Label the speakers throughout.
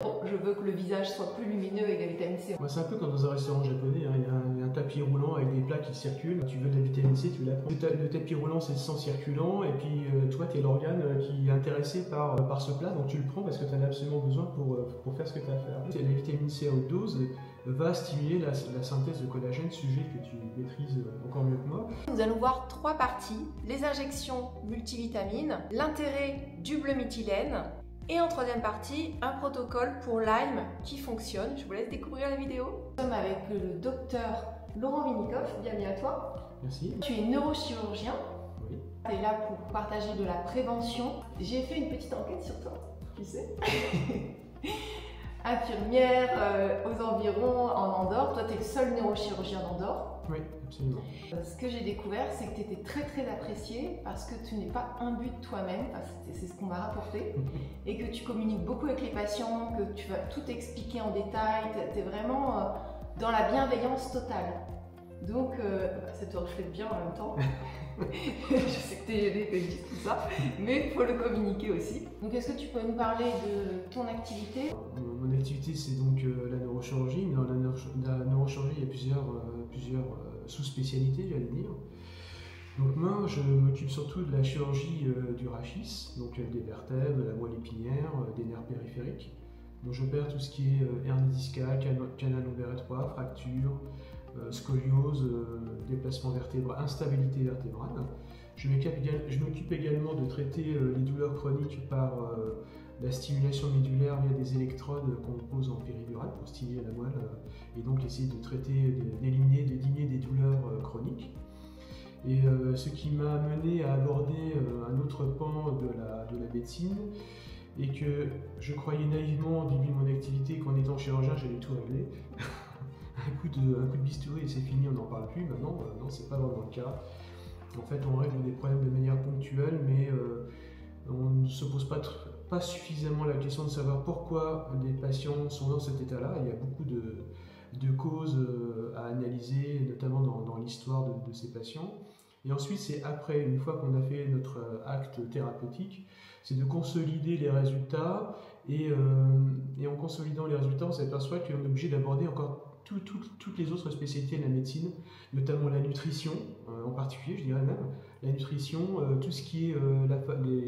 Speaker 1: Je veux que le visage soit plus lumineux avec de la vitamine C.
Speaker 2: C'est un peu comme dans un restaurant japonais, hein. Il y a un tapis roulant avec des plats qui circulent. Tu veux de la vitamine C, tu la prends. Le tapis roulant, c'est le sang circulant, et puis toi, tu es l'organe qui est intéressé par ce plat, donc tu le prends parce que tu en as absolument besoin pour faire ce que tu as à faire. La vitamine C à haute dose va stimuler la synthèse de collagène, sujet que tu maîtrises encore mieux que moi.
Speaker 1: Nous allons voir 3 parties, les injections multivitamines, l'intérêt du bleu-méthylène, et en 3e partie, un protocole pour Lyme qui fonctionne. Je vous laisse découvrir la vidéo. Nous sommes avec le docteur Laurent Vinikoff, bienvenue à toi.
Speaker 2: Merci.
Speaker 1: Tu es neurochirurgien.
Speaker 2: Oui.
Speaker 1: Tu es là pour partager de la prévention. J'ai fait une petite enquête sur toi, tu sais. Infirmière aux environs en Andorre. Toi, tu es le seul neurochirurgien d'Andorre.
Speaker 2: Oui, absolument.
Speaker 1: Ce que j'ai découvert, c'est que tu étais très très apprécié parce que tu n'es pas imbu de toi-même, enfin, c'est ce qu'on m'a rapporté, et que tu communiques beaucoup avec les patients, que tu vas tout expliquer en détail, tu es vraiment dans la bienveillance totale. Donc, ça te reflète bien en même temps. Je sais que tu es gêné que je dise tout ça, mais il faut le communiquer aussi. Donc, est-ce que tu peux nous parler de ton activité?
Speaker 2: Mon activité, c'est donc la neurochirurgie. Mais dans la neurochirurgie, il y a plusieurs sous-spécialités, j'allais dire. Donc moi, je m'occupe surtout de la chirurgie du rachis, donc des vertèbres, de la moelle épinière, des nerfs périphériques. Donc j'opère tout ce qui est hernie discale, canal lombaire étroit, fracture, scoliose, déplacement vertébral, instabilité vertébrale. Je m'occupe également de traiter les douleurs chroniques par la stimulation médulaire via des électrodes qu'on pose en péridurale pour stimuler la moelle et donc essayer de traiter, d'éliminer, de diminuer des douleurs chroniques. Et ce qui m'a mené à aborder un autre pan de la médecine, et que je croyais naïvement au début de mon activité qu'en étant chirurgien j'allais tout régler. un coup de bistouri et c'est fini, on n'en parle plus. Maintenant, non, c'est pas vraiment le cas. En fait, on règle des problèmes de manière ponctuelle, mais on ne se pose pas suffisamment la question de savoir pourquoi les patients sont dans cet état-là. Il y a beaucoup de causes à analyser, notamment dans l'histoire de ces patients. Et ensuite, c'est après, une fois qu'on a fait notre acte thérapeutique, c'est de consolider les résultats. Et en consolidant les résultats, on s'aperçoit qu'on est obligé d'aborder encore toutes les autres spécialités de la médecine, notamment la nutrition, en particulier, je dirais même, la nutrition, tout ce qui est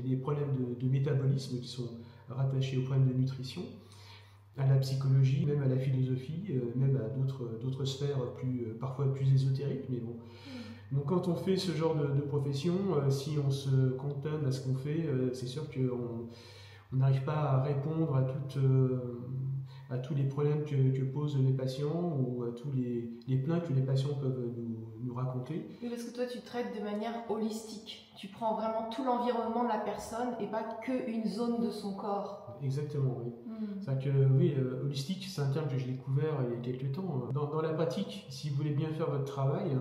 Speaker 2: les problèmes de métabolisme qui sont rattachés aux problèmes de nutrition, à la psychologie, même à la philosophie, même à d'autres sphères parfois plus ésotériques, mais bon. Donc quand on fait ce genre de profession, si on se cantonne à ce qu'on fait, c'est sûr qu'on n'arrive pas à répondre à tous les problèmes que posent les patients ou à tous les plaintes que les patients peuvent nous raconter.
Speaker 1: Oui, parce que toi, tu traites de manière holistique. Tu prends vraiment tout l'environnement de la personne et pas qu'une zone de son corps.
Speaker 2: Exactement, oui. C'est-à-dire que, oui, holistique, c'est un terme que j'ai découvert il y a quelques temps. Dans la pratique, si vous voulez bien faire votre travail,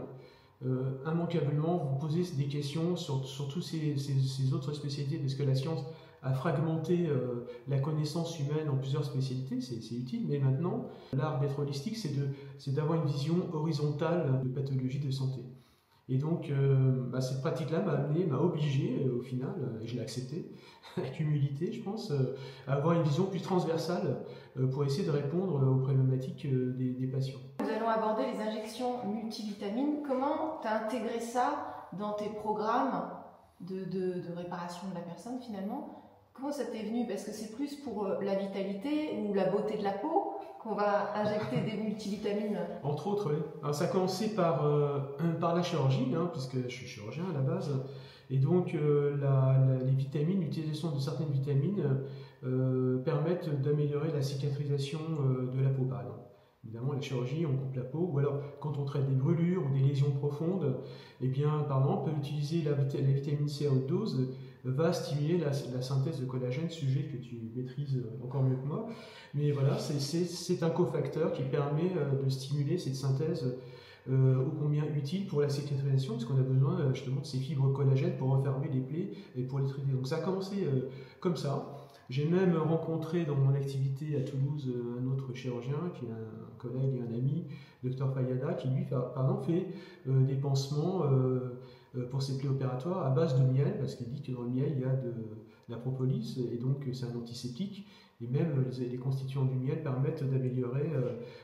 Speaker 2: immanquablement, vous posez des questions sur toutes ces autres spécialités, parce que la science a fragmenté la connaissance humaine en plusieurs spécialités, c'est utile, mais maintenant, l'art d'être holistique, c'est d'avoir une vision horizontale de pathologie de santé. Et donc, cette pratique-là m'a obligé, au final, et je l'ai accepté, avec humilité, je pense, à avoir une vision plus transversale pour essayer de répondre aux problématiques des patients.
Speaker 1: Nous allons aborder les injections multivitamines. Comment tu as intégré ça dans tes programmes de réparation de la personne, finalement? Comment ça t'est venu? Parce que c'est plus pour la vitalité ou la beauté de la peau qu'on va injecter des multivitamines.
Speaker 2: Entre autres, oui. Alors, ça a commencé par la chirurgie, hein, puisque je suis chirurgien à la base. Et donc, les vitamines, l'utilisation de certaines vitamines permettent d'améliorer la cicatrisation de la peau, par exemple. Évidemment, la chirurgie, on coupe la peau, ou alors quand on traite des brûlures ou des lésions profondes, eh bien, par exemple, on peut utiliser la vitamine C à haute dose, va stimuler la synthèse de collagène, sujet que tu maîtrises encore mieux que moi. Mais voilà, c'est un cofacteur qui permet de stimuler cette synthèse ô combien utile pour la cicatrisation, parce qu'on a besoin justement de ces fibres collagènes pour refermer les plaies et pour les traiter. Donc ça a commencé comme ça. J'ai même rencontré dans mon activité à Toulouse un autre chirurgien, qui est un collègue et un ami, Dr Fayada, qui lui, par exemple, fait des pansements pour ses plaies opératoires à base de miel, parce qu'il dit que dans le miel, il y a de la propolis, et donc c'est un antiseptique Et même les constituants du miel permettent d'améliorer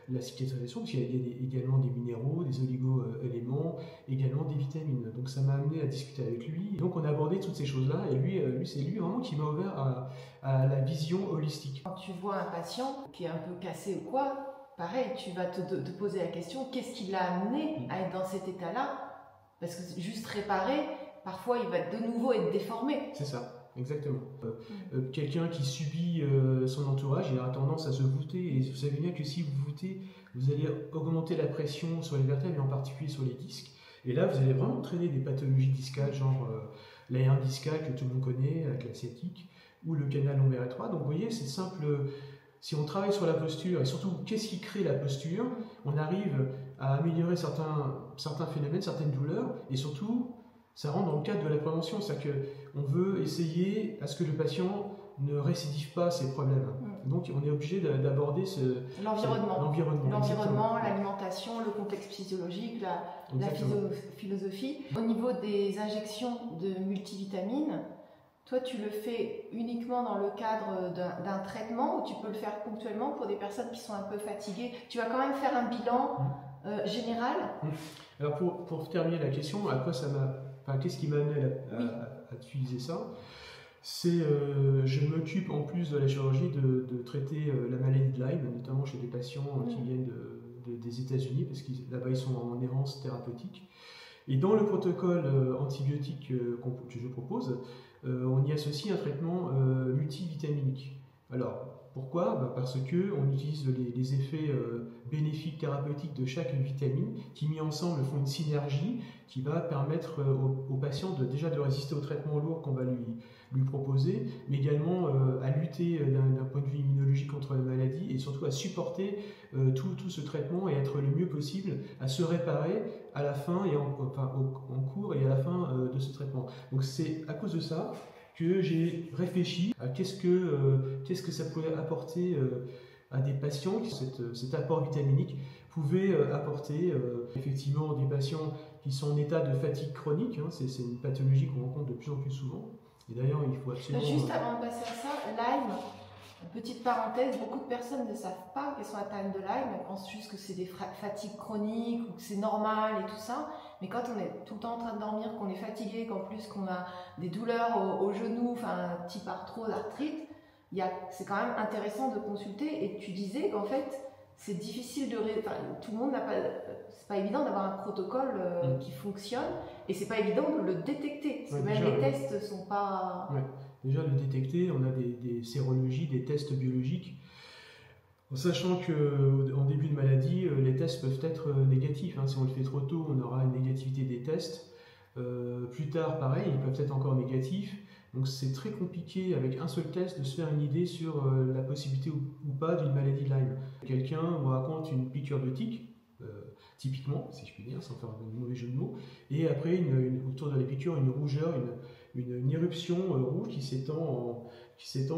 Speaker 2: la cicatrisation, parce qu'il y a également des minéraux, des oligo-éléments, également des vitamines. Donc ça m'a amené à discuter avec lui. Donc on a abordé toutes ces choses-là, et c'est lui vraiment qui m'a ouvert à la vision holistique.
Speaker 1: Quand tu vois un patient qui est un peu cassé ou quoi, pareil, tu vas te poser la question, qu'est-ce qui l'a amené à être dans cet état-là? Parce que juste réparer, parfois il va de nouveau être déformé.
Speaker 2: C'est ça. Exactement. Quelqu'un qui subit son entourage, il aura tendance à se voûter. Et vous savez bien que si vous vous voûtez, vous allez augmenter la pression sur les vertèbres et en particulier sur les disques. Et là, vous allez vraiment entraîner des pathologies discales, genre la hernie discale que tout le monde connaît, avec la sciatique, ou le canal lombaire étroit. Donc vous voyez, c'est simple. Si on travaille sur la posture, et surtout, qu'est-ce qui crée la posture, on arrive à améliorer certains phénomènes, certaines douleurs, et surtout, ça rentre dans le cadre de la prévention, c'est-à-dire qu'on veut essayer à ce que le patient ne récidive pas ces problèmes. Donc on est obligé d'aborder
Speaker 1: l'environnement, l'alimentation, le contexte physiologique, la philosophie. Au niveau des injections de multivitamines, toi tu le fais uniquement dans le cadre d'un traitement ou tu peux le faire ponctuellement pour des personnes qui sont un peu fatiguées? Tu vas quand même faire un bilan général?
Speaker 2: Alors pour terminer la question, à quoi ça m'a... Enfin, qu'est-ce qui m'a amené à utiliser ça? C'est, je m'occupe en plus de la chirurgie de traiter la maladie de Lyme, notamment chez des patients qui viennent des États-Unis, parce que là-bas ils sont en errance thérapeutique. Et dans le protocole antibiotique que je propose, on y associe un traitement multivitaminique. Alors, pourquoi? Parce qu'on utilise les effets bénéfiques thérapeutiques de chaque vitamine qui, mis ensemble, font une synergie qui va permettre au patient déjà de résister au traitement lourd qu'on va lui proposer, mais également à lutter d'un point de vue immunologique contre la maladie et surtout à supporter tout ce traitement et être le mieux possible à se réparer à la fin et en cours et à la fin de ce traitement. Donc c'est à cause de ça que j'ai réfléchi à qu'est-ce que ça pouvait apporter à des patients, cet apport vitaminique pouvait apporter effectivement des patients qui sont en état de fatigue chronique, hein, c'est une pathologie qu'on rencontre de plus en plus souvent. Et d'ailleurs, il faut absolument...
Speaker 1: Juste avant de passer à ça, Lyme, petite parenthèse, beaucoup de personnes ne savent pas qu'elles sont atteintes de Lyme, elles pensent juste que c'est des fatigues chroniques ou que c'est normal et tout ça. Mais quand on est tout le temps en train de dormir, qu'on est fatigué, qu'en plus qu'on a des douleurs au genou, enfin type arthrose, arthrite, c'est quand même intéressant de consulter. Et tu disais qu'en fait, c'est difficile tout le monde n'a pas... C'est pas évident d'avoir un protocole qui fonctionne et c'est pas évident de le détecter. Parce que même les tests sont pas...
Speaker 2: Ouais. Déjà, le détecter, on a des sérologies, des tests biologiques. En sachant qu'en début de maladie, les tests peuvent être négatifs. Hein. Si on le fait trop tôt, on aura une négativité des tests. Plus tard, pareil, ils peuvent être encore négatifs. Donc c'est très compliqué avec un seul test de se faire une idée sur la possibilité ou pas d'une maladie de Lyme. Quelqu'un vous raconte une piqûre de tique, typiquement, si je puis dire, sans faire un mauvais jeu de mots, et après autour de la piqûre, une rougeur, une éruption rouge qui s'étend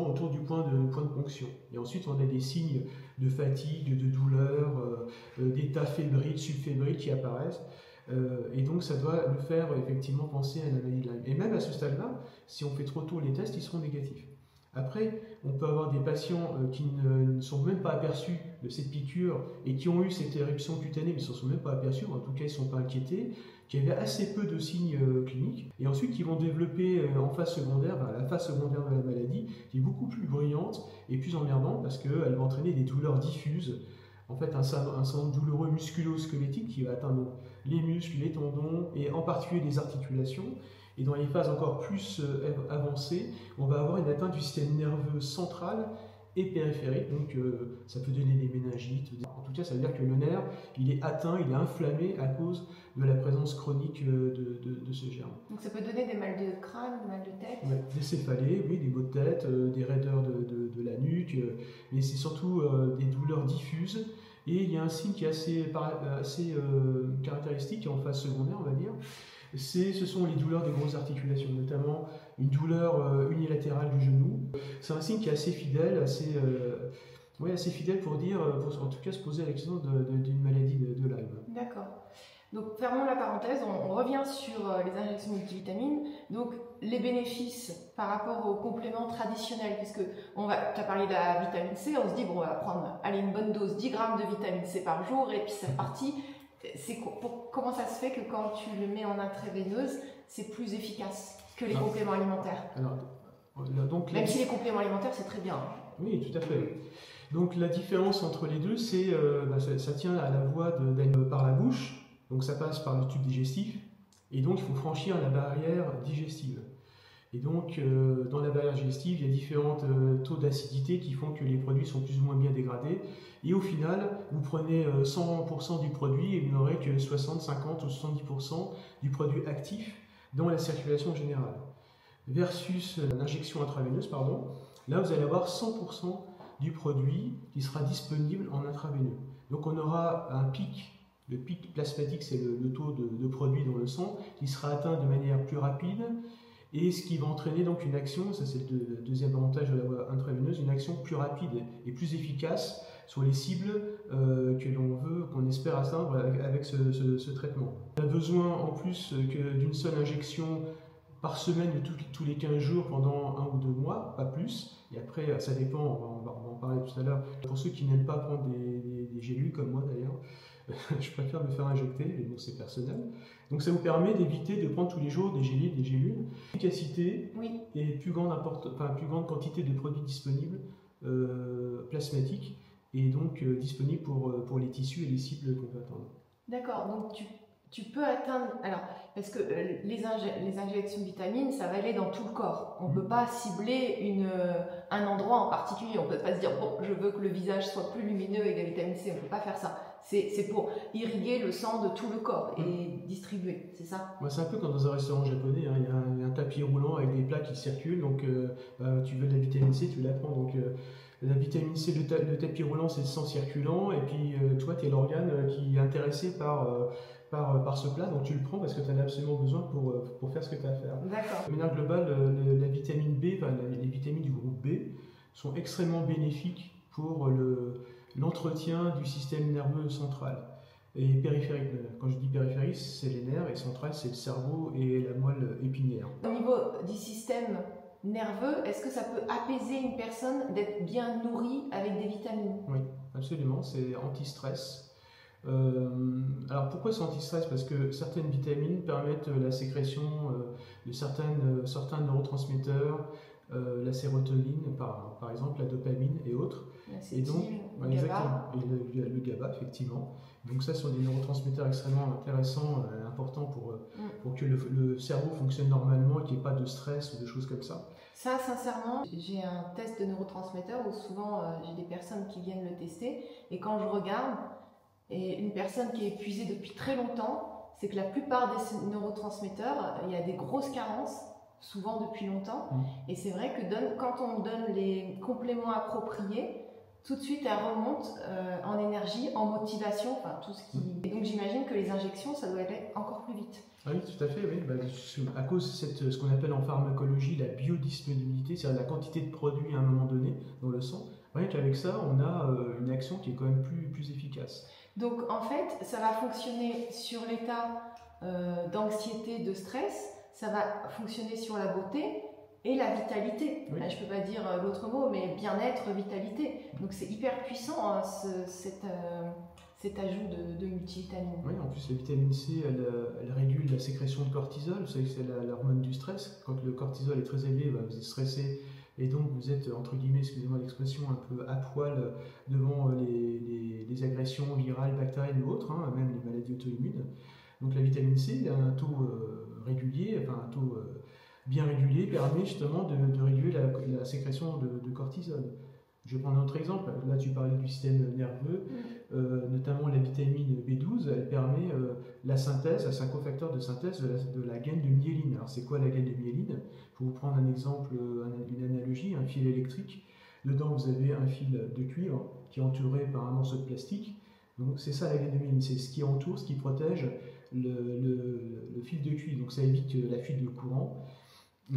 Speaker 2: autour du point de ponction. Et ensuite, on a des signes de fatigue, de douleur, d'état fébrile, subfébrile qui apparaissent. Et donc, ça doit nous faire effectivement penser à la maladie de Lyme. Et même à ce stade-là, si on fait trop tôt les tests, ils seront négatifs. Après, on peut avoir des patients qui ne sont même pas aperçus de cette piqûre et qui ont eu cette éruption cutanée, mais ils ne s'en sont même pas aperçus, ou en tout cas, ils ne sont pas inquiétés, qui avaient assez peu de signes cliniques, et ensuite qui vont développer en phase secondaire, la phase secondaire de la maladie, qui est beaucoup plus bruyante et plus emmerdante parce qu'elle va entraîner des douleurs diffuses, en fait un syndrome douloureux musculo-squelettique qui va atteindre donc, les muscles, les tendons et en particulier les articulations. Et dans les phases encore plus avancées, on va avoir une atteinte du système nerveux central et périphérique, donc ça peut donner des méningites. En tout cas, ça veut dire que le nerf, il est atteint, il est inflammé à cause de la présence chronique de ce germe.
Speaker 1: Donc ça peut donner des mal de crâne, des mal de tête?
Speaker 2: Ouais, des céphalées, oui, des maux de tête, des raideurs de la nuque, mais c'est surtout des douleurs diffuses. Et il y a un signe qui est assez caractéristique en phase secondaire, on va dire. Ce sont les douleurs des grosses articulations, notamment une douleur unilatérale du genou. C'est un signe qui est assez fidèle, assez fidèle pour dire, en tout cas se poser la question d'une maladie de Lyme.
Speaker 1: D'accord. Donc fermons la parenthèse, on revient sur les injections multivitamines. Donc les bénéfices par rapport aux compléments traditionnels, puisque tu as parlé de la vitamine C, on se dit, bon, on va prendre une bonne dose, 10 grammes de vitamine C par jour, et puis c'est parti. Comment ça se fait que quand tu le mets en intraveineuse, c'est plus efficace que les compléments alimentaires? Même si les compléments alimentaires, c'est très bien.
Speaker 2: Oui, tout à fait. Donc la différence entre les deux, c'est ça tient à la voie d'aller par la bouche, donc ça passe par le tube digestif, et donc il faut franchir la barrière digestive. Et donc dans la barrière digestive, il y a différents taux d'acidité qui font que les produits sont plus ou moins bien dégradés, et au final, vous prenez 100% du produit et vous n'aurez que 60, 50 ou 70% du produit actif dans la circulation générale. Versus l'injection intraveineuse, là vous allez avoir 100% du produit qui sera disponible en intraveineux. Donc on aura un pic, le pic plasmatique, c'est le taux de produit dans le sang, qui sera atteint de manière plus rapide, et ce qui va entraîner donc une action, ça c'est le deuxième avantage de la voie intraveineuse, une action plus rapide et plus efficace sur les cibles que l'on veut, qu'on espère atteindre avec ce traitement. On a besoin en plus d'une seule injection par semaine tous les 15 jours pendant 1 ou 2 mois, pas plus. Et après, ça dépend, on va en parler tout à l'heure. Pour ceux qui n'aiment pas prendre des gélules, comme moi d'ailleurs, je préfère me faire injecter, mais bon, c'est personnel. Donc ça vous permet d'éviter de prendre tous les jours des gélules. Efficacité et plus grande quantité de produits disponibles, plasmatiques, et donc disponibles pour les tissus et les cibles qu'on peut atteindre.
Speaker 1: D'accord, donc tu peux atteindre, alors, parce que les injections de vitamines, ça va aller dans tout le corps. On ne peut pas cibler un endroit en particulier. On ne peut pas se dire, bon, je veux que le visage soit plus lumineux avec la vitamine C. On ne peut pas faire ça. C'est pour irriguer le sang de tout le corps et distribuer, c'est ça?
Speaker 2: C'est un peu comme dans un restaurant japonais, hein. Il y a un tapis roulant avec des plats qui circulent, donc tu veux de la vitamine C, tu la prends. Donc, la vitamine C, le tapis roulant, c'est le sang circulant, et puis toi, tu es l'organe qui est intéressé par ce plat, donc tu le prends parce que tu en as absolument besoin pour faire ce que tu as à faire.
Speaker 1: D'accord.
Speaker 2: De manière globale, la vitamine B, les vitamines du groupe B sont extrêmement bénéfiques pour l'entretien du système nerveux central et périphérique. Quand je dis périphérique, c'est les nerfs, et central, c'est le cerveau et la moelle épinière.
Speaker 1: Au niveau du système nerveux, est-ce que ça peut apaiser une personne d'être bien nourrie avec des vitamines?
Speaker 2: Oui, absolument, c'est anti-stress. Alors pourquoi c'est anti-stress? Parce que certaines vitamines permettent la sécrétion de certains neurotransmetteurs, la sérotonine par exemple, la dopamine et autres.
Speaker 1: Et donc, le GABA.
Speaker 2: Et le GABA, effectivement. Donc ça, ce sont des neurotransmetteurs extrêmement intéressants, importants pour que le cerveau fonctionne normalement et qu'il n'y ait pas de stress ou de choses comme ça.
Speaker 1: Ça, sincèrement, j'ai un test de neurotransmetteurs où souvent j'ai des personnes qui viennent le tester, et quand je regarde, et une personne qui est épuisée depuis très longtemps, c'est que la plupart des neurotransmetteurs, il y a des grosses carences, souvent depuis longtemps, et c'est vrai que quand on donne les compléments appropriés, tout de suite elle remonte en énergie, en motivation, enfin tout ce qui... Et donc j'imagine que les injections, ça doit aller encore plus vite.
Speaker 2: Ah oui, tout à fait, oui. À cause de ce qu'on appelle en pharmacologie la biodisponibilité, c'est-à-dire la quantité de produit à un moment donné dans le sang, rien qu'avec ça, on a une action qui est quand même plus efficace.
Speaker 1: Donc en fait, ça va fonctionner sur l'état d'anxiété, de stress, ça va fonctionner sur la beauté et la vitalité.
Speaker 2: Oui.
Speaker 1: Là, je ne peux pas dire l'autre mot, mais bien-être, vitalité. Donc c'est hyper puissant, hein, cet ajout de multivitamines.
Speaker 2: Oui, en plus la vitamine C, elle régule la sécrétion de cortisol. Vous savez que c'est l'hormone du stress. Quand le cortisol est très élevé, vous êtes stressé, et donc vous êtes, entre guillemets, excusez-moi l'expression, un peu à poil devant les agressions virales, bactériennes ou autres, hein, même les maladies auto-immunes. Donc la vitamine C a un taux régulier, enfin un taux bien régulé, permet justement de réguler la sécrétion de cortisol. Je vais prendre un autre exemple. Là, tu parlais du système nerveux, notamment la vitamine B12. Elle permet la synthèse, c'est un cofacteur de synthèse de la gaine de myéline. Alors, c'est quoi la gaine de myéline? Pour vous prendre un exemple, une analogie, un fil électrique. Dedans, vous avez un fil de cuivre qui est entouré par un morceau de plastique. Donc, c'est ça la gaine de myéline. C'est ce qui entoure, ce qui protège le fil de cuivre. Donc, ça évite la fuite de courant.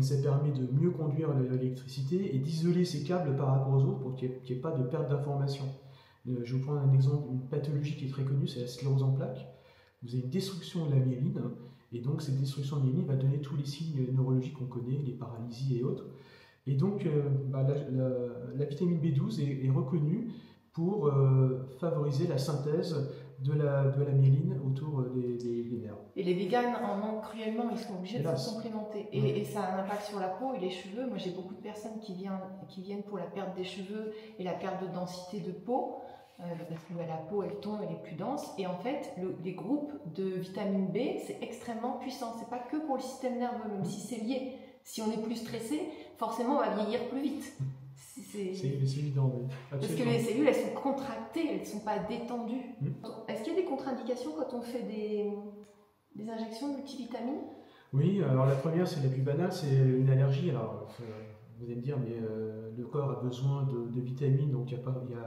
Speaker 2: Ça permet de mieux conduire l'électricité et d'isoler ces câbles par rapport aux autres pour qu'il n'y ait pas de perte d'information. Je vais vous prendre un exemple, une pathologie qui est très connue, c'est la sclérose en plaques. Vous avez une destruction de la myéline Et donc cette destruction de myéline va donner tous les signes neurologiques qu'on connaît, les paralysies et autres. Et donc la vitamine B12 est reconnue pour favoriser la synthèse de la myéline autour des nerfs.
Speaker 1: Et les véganes en manquent cruellement, ils sont obligés de se complémenter. Et ça a un impact sur la peau et les cheveux. Moi j'ai beaucoup de personnes qui viennent pour la perte des cheveux et la perte de densité de peau. Parce que la peau elle tombe, elle est plus dense, et en fait les groupes de vitamine B c'est extrêmement puissant, c'est pas que pour le système nerveux, même si c'est lié. Si on est plus stressé, forcément on va vieillir plus vite.
Speaker 2: C'est évident, oui.
Speaker 1: Parce que les cellules elles sont contractées, elles ne sont pas détendues. Est-ce qu'il y a des contre-indications quand on fait des injections de multivitamines?
Speaker 2: Oui, alors la première c'est la plus banale, c'est une allergie. Alors, vous allez me dire, mais le corps a besoin de vitamines, donc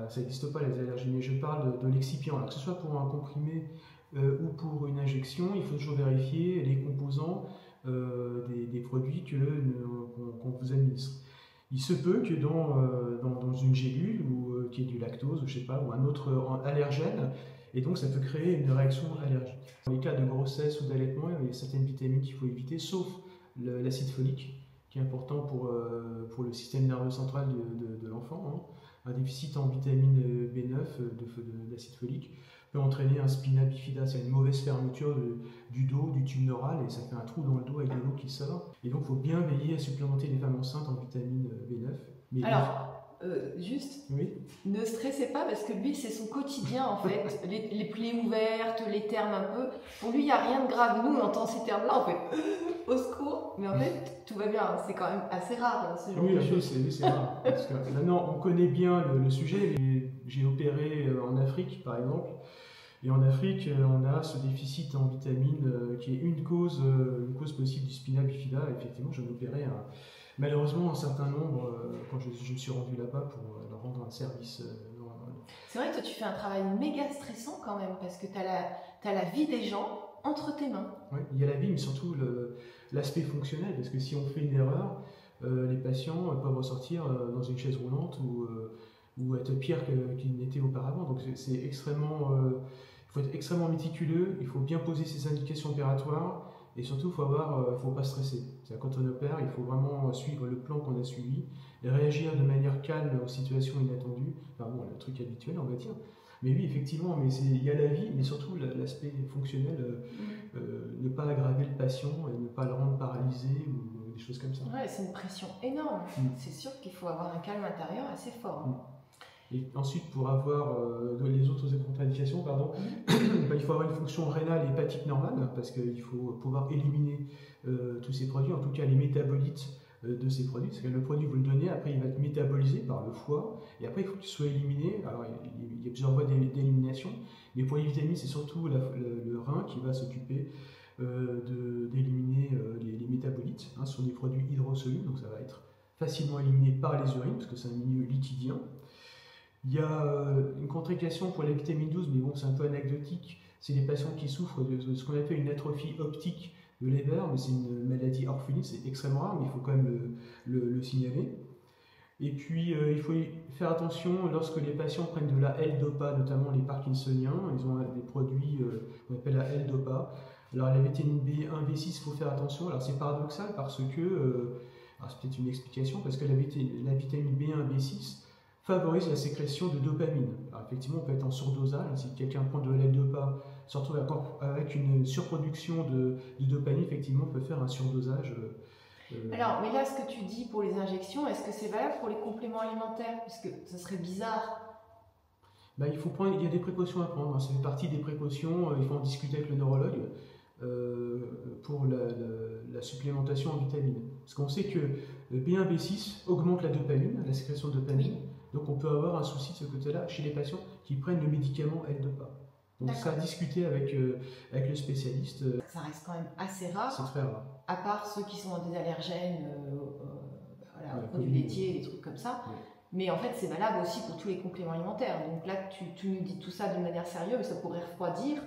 Speaker 2: ça n'existe pas les allergies. Mais je parle de l'excipient. Alors que ce soit pour un comprimé ou pour une injection, il faut toujours vérifier les composants des produits qu'on vous administre. Il se peut que dans une gélule ou qu'il y ait du lactose, je sais pas, ou un autre allergène, et donc ça peut créer une réaction allergique. Dans les cas de grossesse ou d'allaitement, il y a certaines vitamines qu'il faut éviter, sauf l'acide folique, qui est important pour le système nerveux central de l'enfant. Un déficit en vitamine B9 d'acide folique peut entraîner un spina bifida, c'est une mauvaise fermeture du dos, du tube neural, et ça fait un trou dans le dos avec de l'eau qui sort. Et donc il faut bien veiller à supplémenter les femmes enceintes en vitamine B9.
Speaker 1: Juste,
Speaker 2: oui.
Speaker 1: Ne stressez pas parce que lui c'est son quotidien en fait, les plaies ouvertes, les termes un peu, pour lui il n'y a rien de grave. Nous on entend ces termes là, on fait au secours, mais en fait tout va bien, c'est quand même assez rare ce genre de choses.
Speaker 2: Oui, c'est rare, parce que maintenant on connaît bien le sujet, j'ai opéré en Afrique par exemple, et en Afrique on a ce déficit en vitamine qui est une cause possible du spina bifida. Effectivement j'en ai opéré malheureusement un certain nombre quand je me suis rendu là-bas pour leur rendre un service.
Speaker 1: C'est vrai que toi tu fais un travail méga stressant quand même, parce que tu as la vie des gens entre tes mains.
Speaker 2: Oui, il y a la vie, mais surtout l'aspect fonctionnel, parce que si on fait une erreur, les patients peuvent ressortir dans une chaise roulante ou être pire qu'ils n'étaient auparavant. Donc c'est extrêmement, il faut être extrêmement méticuleux, il faut bien poser ses indications opératoires, et surtout il faut pas stresser. Quand on opère, il faut vraiment suivre le plan qu'on a suivi et réagir de manière calme aux situations inattendues. Enfin bon, le truc habituel, on va dire. Mais oui, effectivement, il y a la vie, mais surtout l'aspect fonctionnel, ne pas aggraver le patient et ne pas le rendre paralysé ou des choses comme ça.
Speaker 1: Ouais, c'est une pression énorme. C'est sûr qu'il faut avoir un calme intérieur assez fort.
Speaker 2: Et ensuite, pour avoir les autres contre-indications, il faut avoir une fonction rénale et hépatique normale, parce qu'il faut pouvoir éliminer tous ces produits, en tout cas les métabolites de ces produits, parce que le produit, vous le donnez, après il va être métabolisé par le foie, et après il faut qu'il soit éliminé. Alors il y a plusieurs voies d'élimination, mais pour les vitamines, c'est surtout le rein qui va s'occuper d'éliminer les métabolites. Ce sont des produits hydrosolubles, donc ça va être facilement éliminé par les urines, parce que c'est un milieu liquidien. Il y a une contre-indication pour la vitamine 12, mais bon, c'est un peu anecdotique. C'est les patients qui souffrent de ce qu'on appelle une atrophie optique de Leber, mais c'est une maladie orpheline, c'est extrêmement rare, mais il faut quand même le signaler. Et puis, il faut faire attention lorsque les patients prennent de la L-Dopa, notamment les parkinsoniens, ils ont des produits qu'on appelle la L-Dopa. Alors, la vitamine B1, B6, il faut faire attention. Alors, c'est paradoxal parce que, c'est peut-être une explication, parce que la vitamine B1, B6 favorise la sécrétion de dopamine. Alors effectivement, on peut être en surdosage. Si quelqu'un prend de la L-Dopa, se retrouve avec une surproduction de dopamine, effectivement, on peut faire un surdosage.
Speaker 1: Alors, mais là, ce que tu dis pour les injections, est-ce que c'est valable pour les compléments alimentaires? Parce que ça serait bizarre.
Speaker 2: Il y a des précautions à prendre. Ça fait partie des précautions. Il faut en discuter avec le neurologue pour la supplémentation en vitamines. Parce qu'on sait que le B1, B6 augmente la dopamine, la sécrétion de dopamine. Donc on peut avoir un souci de ce côté-là chez les patients qui prennent le médicament L-Dopa. Donc ça à discuter avec le spécialiste.
Speaker 1: Ça reste quand même assez rare.
Speaker 2: C'est très rare.
Speaker 1: À part ceux qui sont des allergènes, aux produits laitiers, des trucs comme ça. Ouais. Mais en fait, c'est valable aussi pour tous les compléments alimentaires. Donc là, tu nous dis tout ça d'une manière sérieuse, mais ça pourrait refroidir.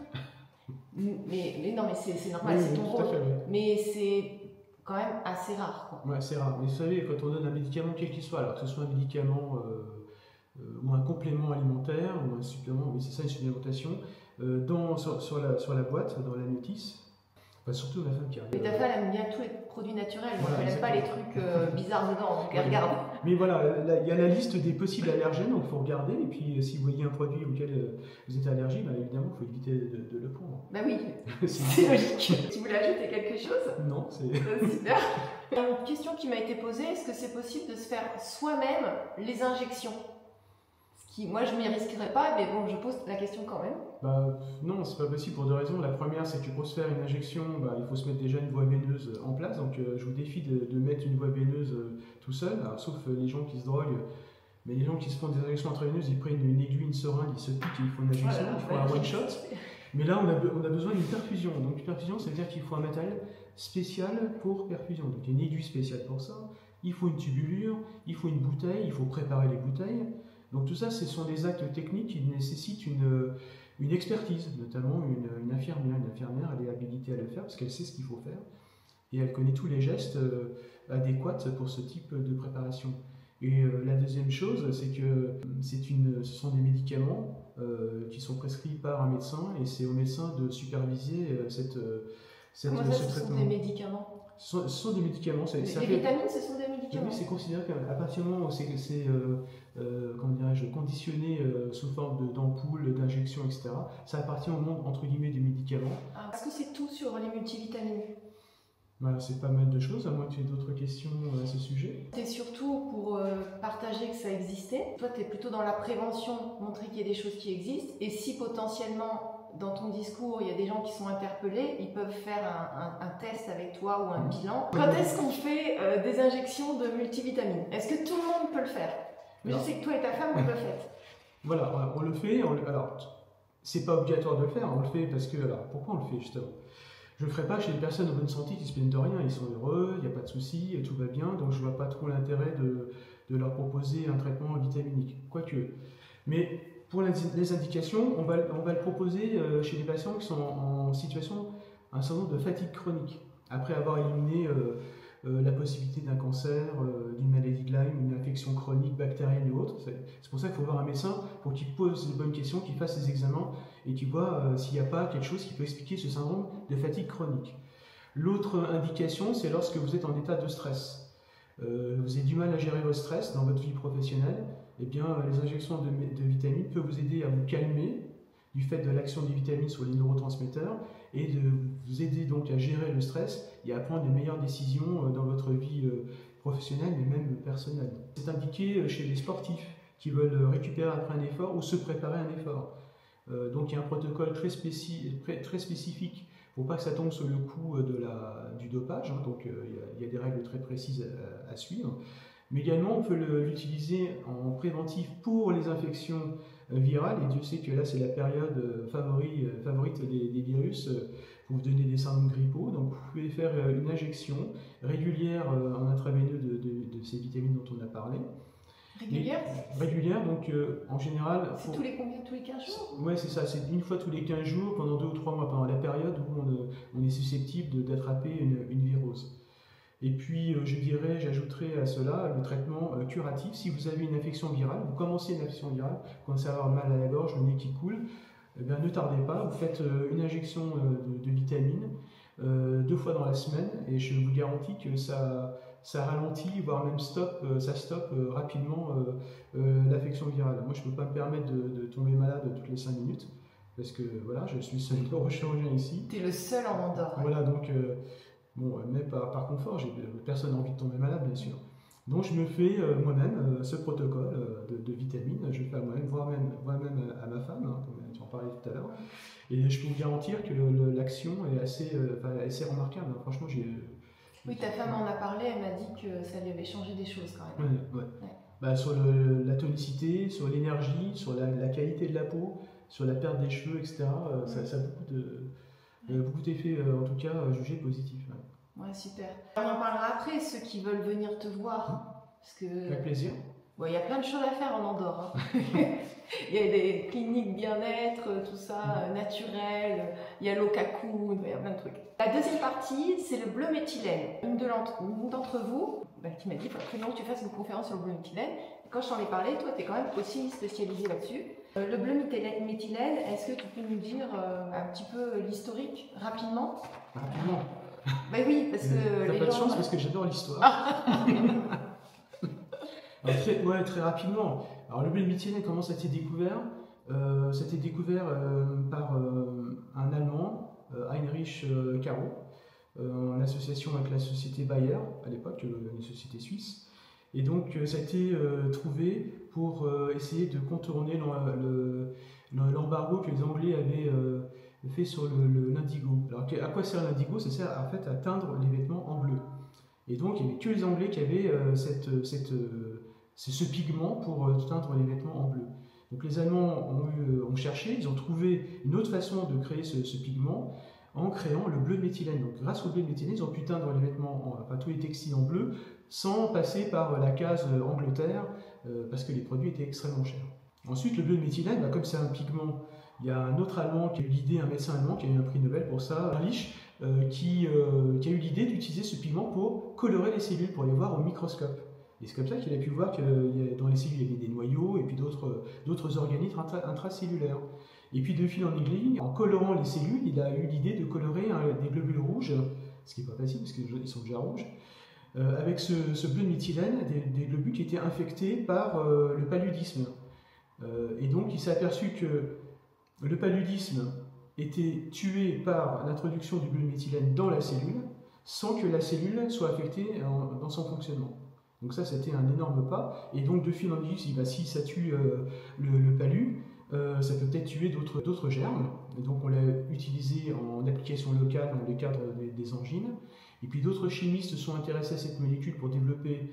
Speaker 1: mais non, mais c'est normal, c'est ton rôle. Fait, oui. Mais c'est quand même assez rare. Quoi.
Speaker 2: Ouais, c'est rare. Mais vous savez, quand on donne un médicament, quel qu'il soit, alors que ce soit un médicament ou un complément alimentaire ou un supplément, mais c'est ça une supplémentation, sur la boîte, dans la notice, Enfin, surtout ma femme qui regarde.
Speaker 1: Mais ta femme aime bien tous les produits naturels, donc
Speaker 2: Voilà,
Speaker 1: elle n'aime pas les trucs bizarres dedans, donc elle regarde.
Speaker 2: Mais voilà, il y a la liste des possibles allergènes, donc il faut regarder. Et puis si vous voyez un produit auquel vous êtes allergique, bah, évidemment, il faut éviter de le prendre.
Speaker 1: Bah oui, c'est logique. Tu voulais ajouter quelque chose?
Speaker 2: Non, c'est...
Speaker 1: Super. Une question qui m'a été posée, est-ce que c'est possible de se faire soi-même les injections? Moi, je m'y risquerais pas, mais bon, je pose la question quand même.
Speaker 2: Bah, non, c'est pas possible pour deux raisons. La première, c'est que pour se faire une injection, bah, il faut se mettre déjà une voie veineuse en place. Donc, je vous défie de mettre une voie veineuse tout seul, alors, sauf les gens qui se droguent. Mais les gens qui se font des injections intraveineuses, ils prennent une aiguille, une seringue, ils se piquent et ils font une injection,
Speaker 1: Voilà,
Speaker 2: il faut un one-shot. Mais là, on a besoin d'une perfusion. Donc, une perfusion, ça veut dire qu'il faut un matériel spécial pour perfusion. Donc, il y a une aiguille spéciale pour ça. Il faut une tubulure, il faut une bouteille, il faut préparer les bouteilles. Donc tout ça, ce sont des actes techniques qui nécessitent une expertise, notamment une infirmière. Une infirmière, elle est habilitée à le faire parce qu'elle sait ce qu'il faut faire et elle connaît tous les gestes adéquats pour ce type de préparation. Et la deuxième chose, c'est que ce sont des médicaments qui sont prescrits par un médecin et c'est au médecin de superviser
Speaker 1: Comment ça,
Speaker 2: ce
Speaker 1: ce
Speaker 2: traitement.
Speaker 1: sont des médicaments?
Speaker 2: Ce sont des médicaments.
Speaker 1: Les vitamines, ce sont des médicaments?
Speaker 2: Oui, c'est considéré qu'à partir du moment où c'est comment dirais-je, conditionné sous forme d'ampoules, d'injections, etc., ça appartient au monde, entre guillemets, des médicaments.
Speaker 1: Est-ce que c'est tout sur les multivitamines?
Speaker 2: Voilà, c'est pas mal de choses, à moins que tu aies d'autres questions à ce sujet.
Speaker 1: C'est surtout pour partager que ça existait. Toi, tu es plutôt dans la prévention, montrer qu'il y a des choses qui existent. Et si potentiellement, dans ton discours, il y a des gens qui sont interpellés, ils peuvent faire un test avec toi ou un bilan. Quand est-ce qu'on fait des injections de multivitamines? Est-ce que tout le monde peut le faire? Je sais que toi et ta femme, vous le faites.
Speaker 2: Voilà, on le fait. Alors, c'est pas obligatoire de le faire, on le fait parce que... Alors, pourquoi on le fait, justement? Je ne le ferai pas chez les personnes en bonne santé qui se plaignent de rien, ils sont heureux, il n'y a pas de souci, tout va bien, donc je ne vois pas trop l'intérêt de leur proposer un traitement vitaminique, quoique. Mais pour les indications, on va le proposer chez les patients qui sont en situation, un certain nombre de fatigue chronique, après avoir éliminé la possibilité d'un cancer, d'une maladie de Lyme, une infection chronique, bactérienne ou autre. C'est pour ça qu'il faut voir un médecin pour qu'il pose les bonnes questions, qu'il fasse ses examens et qu'il voit s'il n'y a pas quelque chose qui peut expliquer ce syndrome de fatigue chronique. L'autre indication, c'est lorsque vous êtes en état de stress. Vous avez du mal à gérer votre stress dans votre vie professionnelle, eh bien, les injections de vitamines peuvent vous aider à vous calmer du fait de l'action des vitamines sur les neurotransmetteurs et de vous aider donc à gérer le stress et à prendre de meilleures décisions dans votre vie professionnelle mais même personnelle. C'est indiqué chez les sportifs qui veulent récupérer après un effort ou se préparer à un effort. Donc il y a un protocole très spécifique pour pas que ça tombe sous le coup du dopage, hein. Donc il y a des règles très précises à suivre. Mais également on peut l'utiliser en préventif pour les infections virales, et Dieu sait que là c'est la période favorite des virus pour vous donner des syndromes grippaux. Donc vous pouvez faire une injection régulière en intraveineux de ces vitamines dont on a parlé.
Speaker 1: Régulière?
Speaker 2: Régulière, donc en général...
Speaker 1: C'est tous les combien? Tous les 15 jours?
Speaker 2: Ouais, c'est ça, c'est une fois tous les 15 jours, pendant 2 ou 3 mois, pendant la période où on est susceptible d'attraper une virose. Et puis, j'ajouterai à cela le traitement curatif. Si vous avez une infection virale, vous commencez une infection virale, vous commencez à avoir mal à la gorge, le nez qui coule, eh bien, ne tardez pas, vous faites une injection de vitamines 2 fois dans la semaine, et je vous garantis que ça ralentit, voire même ça stoppe rapidement l'affection virale. Moi, je ne peux pas me permettre de tomber malade toutes les 5 minutes, parce que voilà, je suis seul neurochirurgien ici.
Speaker 1: Tu es le seul en Andorre.
Speaker 2: Voilà, donc, bon, même par confort, personne n'a envie de tomber malade, bien sûr. Donc, je me fais moi-même ce protocole de vitamines, je le fais à moi-même, voire même à ma femme, hein, comme tu en parlais tout à l'heure. Et je peux vous garantir que l'action est assez remarquable. Hein. Franchement,
Speaker 1: oui, ta femme en a parlé, elle m'a dit que ça lui avait changé des choses quand même.
Speaker 2: Ouais. Bah, sur la tonicité, sur l'énergie, sur la qualité de la peau, sur la perte des cheveux, etc. Ça a beaucoup d'effets, en tout cas, jugés positifs.
Speaker 1: Ouais, super. On en parlera après, ceux qui veulent venir te voir. Parce que...
Speaker 2: Avec plaisir.
Speaker 1: Bon, il y a plein de choses à faire en Andorre. Hein. Il y a des cliniques bien-être, tout ça, naturel. Il y a l'Okaku, il y a plein de trucs. La deuxième partie, c'est le bleu méthylène. Une d'entre vous qui m'a dit qu'il faut absolument que tu fasses une conférence sur le bleu méthylène. Quand je t'en ai parlé, toi, tu es quand même aussi spécialisé là-dessus. Le bleu méthylène, est-ce que tu peux nous dire un petit peu l'historique rapidement?
Speaker 2: Rapidement.
Speaker 1: Ben oui, parce que
Speaker 2: t'as pas de chance parce que j'adore l'histoire. Très rapidement. Alors le bleu méthylène, comment ça a été découvert? Ça a été découvert par un Allemand, Heinrich Caro, en association avec la société Bayer, à l'époque, une société suisse. Et donc ça a été trouvé pour essayer de contourner l'embargo que les Anglais avaient fait sur l'indigo. Alors à quoi sert l'indigo? Ça sert en fait à teindre les vêtements en bleu. Et donc il n'y avait que les Anglais qui avaient ce pigment pour teindre les vêtements en bleu. Donc les Allemands ont cherché, ils ont trouvé une autre façon de créer ce pigment en créant le bleu méthylène. Donc grâce au bleu méthylène, ils ont pu teindre les vêtements, enfin tous les textiles en bleu, sans passer par la case Angleterre, parce que les produits étaient extrêmement chers. Ensuite, le bleu méthylène, comme c'est un pigment, il y a un autre Allemand qui a eu l'idée, un médecin allemand qui a eu un prix Nobel pour ça, Ehrlich, qui a eu l'idée d'utiliser ce pigment pour colorer les cellules, pour les voir au microscope. Et c'est comme ça qu'il a pu voir que dans les cellules, il y avait des noyaux et puis d'autres organismes intracellulaires. Et puis de fil en aiguille, en colorant les cellules, il a eu l'idée de colorer des globules rouges, ce qui n'est pas facile parce qu'ils sont déjà rouges, avec ce bleu méthylène, des globules qui étaient infectés par le paludisme. Et donc il s'est aperçu que le paludisme était tué par l'introduction du bleu méthylène dans la cellule, sans que la cellule soit affectée dans son fonctionnement. Donc ça, c'était un énorme pas. Et donc de fil en aiguille, si ça tue le palu, ça peut peut-être tuer d'autres germes. Et donc on l'a utilisé en application locale dans le cadre des angines. Et puis d'autres chimistes se sont intéressés à cette molécule pour développer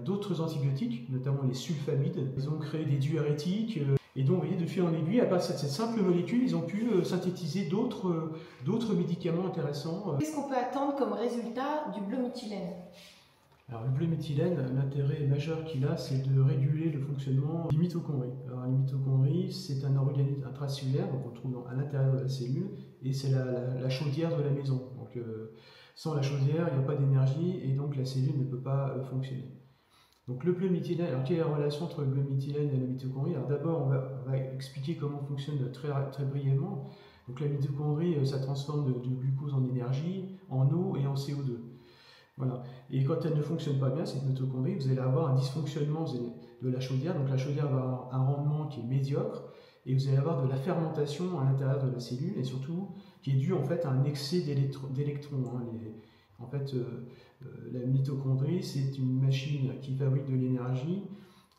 Speaker 2: d'autres antibiotiques, notamment les sulfamides. Ils ont créé des diurétiques. Et donc, vous voyez, de fil en aiguille, à partir de cette simple molécule, ils ont pu synthétiser d'autres médicaments intéressants.
Speaker 1: Qu'est-ce qu'on peut attendre comme résultat du bleu méthylène?
Speaker 2: Alors, le bleu méthylène, l'intérêt majeur qu'il a, c'est de réguler le fonctionnement des mitochondries. Alors, les mitochondries, c'est un organisme intracellulaire qu'on trouve à l'intérieur de la cellule, et c'est la chaudière de la maison. Donc, sans la chaudière, il n'y a pas d'énergie, et donc la cellule ne peut pas fonctionner. Donc le bleu méthylène, alors quelle est la relation entre le bleu méthylène et la mitochondrie? Alors d'abord, on va expliquer comment fonctionne très brièvement. Donc la mitochondrie, ça transforme de glucose en énergie, en eau et en CO2. Voilà. Et quand elle ne fonctionne pas bien, cette mitochondrie, vous allez avoir un dysfonctionnement de la chaudière. Donc la chaudière va avoir un rendement qui est médiocre, et vous allez avoir de la fermentation à l'intérieur de la cellule, et surtout qui est due en fait à un excès d'électrons. En fait, la mitochondrie, c'est une machine qui fabrique de l'énergie,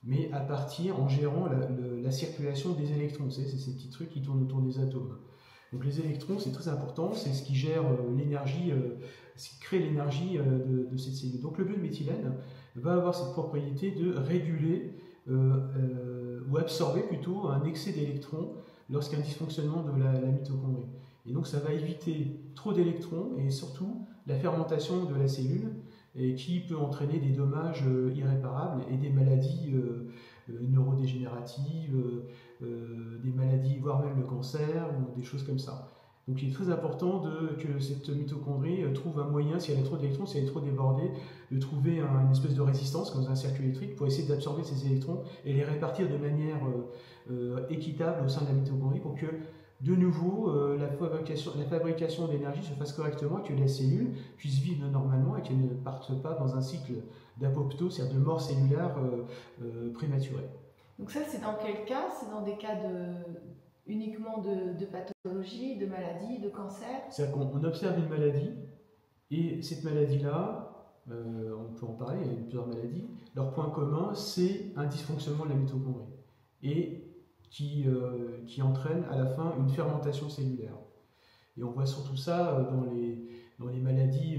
Speaker 2: mais en gérant la circulation des électrons. C'est ces petits trucs qui tournent autour des atomes. Donc les électrons, c'est très important, c'est ce qui gère l'énergie, ce qui crée l'énergie de cette cellule. Donc le bleu méthylène va avoir cette propriété de réguler ou absorber plutôt un excès d'électrons lorsqu'il y a un dysfonctionnement de la mitochondrie. Et donc ça va éviter trop d'électrons et surtout la fermentation de la cellule, et qui peut entraîner des dommages irréparables et des maladies neurodégénératives, des maladies, voire même le cancer ou des choses comme ça. Donc il est très important que cette mitochondrie trouve un moyen, si elle a trop d'électrons, si elle est trop débordée, de trouver une espèce de résistance dans un circuit électrique pour essayer d'absorber ces électrons et les répartir de manière équitable au sein de la mitochondrie pour que de nouveau, la fabrication d'énergie se fasse correctement et que la cellule puisse vivre normalement et qu'elle ne parte pas dans un cycle d'apoptose, c'est-à-dire de mort cellulaire prématurée.
Speaker 1: Donc ça, c'est dans quel cas? C'est dans des cas uniquement de pathologie, de maladie, de cancer?
Speaker 2: C'est-à-dire qu'on observe une maladie, et cette maladie-là, on peut en parler, il y a plusieurs maladies, leur point commun, c'est un dysfonctionnement de la mitochondrie. Et qui entraîne à la fin une fermentation cellulaire. Et on voit surtout ça dans les maladies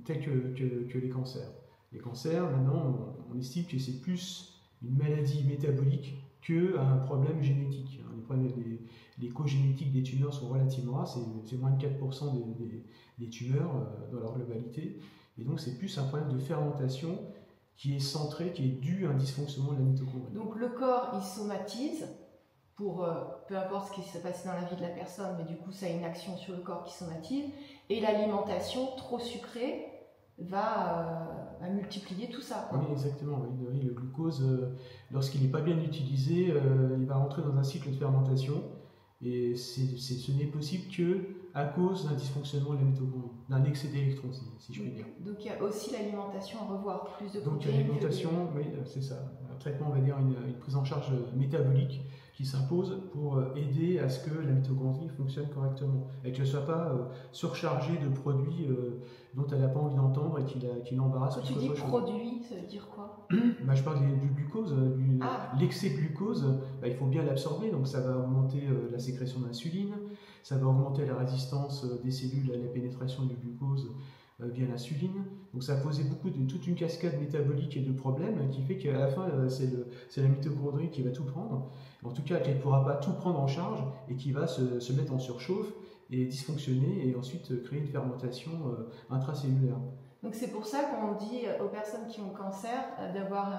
Speaker 2: telles que les cancers. Les cancers, maintenant, on estime que c'est plus une maladie métabolique qu'un problème génétique. Les causes génétiques des tumeurs sont relativement rares, c'est moins de 4% des tumeurs dans leur globalité. Et donc c'est plus un problème de fermentation qui est centré, qui est dû à un dysfonctionnement de la mitochondrie.
Speaker 1: Donc le corps, il somatise pour peu importe ce qui s'est passé dans la vie de la personne, mais du coup ça a une action sur le corps qui somatise, et l'alimentation trop sucrée va multiplier tout ça, quoi.
Speaker 2: Oui, exactement. Oui. Oui, le glucose, lorsqu'il n'est pas bien utilisé, il va rentrer dans un cycle de fermentation. Et ce n'est possible que à cause d'un dysfonctionnement de la mitochondrie, d'un excès d'électrons, si je puis dire.
Speaker 1: Donc il y a aussi l'alimentation à revoir, plus de
Speaker 2: Donc
Speaker 1: protéines.
Speaker 2: l'alimentation, oui, c'est ça. Un traitement, on va dire une prise en charge métabolique qui s'impose pour aider à ce que la mitochondrie fonctionne correctement et qu'elle ne soit pas surchargée de produits dont elle n'a pas envie d'entendre et qui l'embarrassent.
Speaker 1: Quand tu dis produit, ça veut dire quoi?
Speaker 2: Bah, je parle du glucose. L'excès de glucose, bah, il faut bien l'absorber, donc ça va augmenter la sécrétion d'insuline, ça va augmenter la résistance des cellules à la pénétration du glucose via l'insuline. Donc ça a posé toute une cascade métabolique et de problèmes qui fait qu'à la fin, c'est la mitochondrie qui va tout prendre. En tout cas, qu'elle ne pourra pas tout prendre en charge et qui va se mettre en surchauffe et dysfonctionner et ensuite créer une fermentation intracellulaire.
Speaker 1: Donc c'est pour ça qu'on dit aux personnes qui ont le cancer d'avoir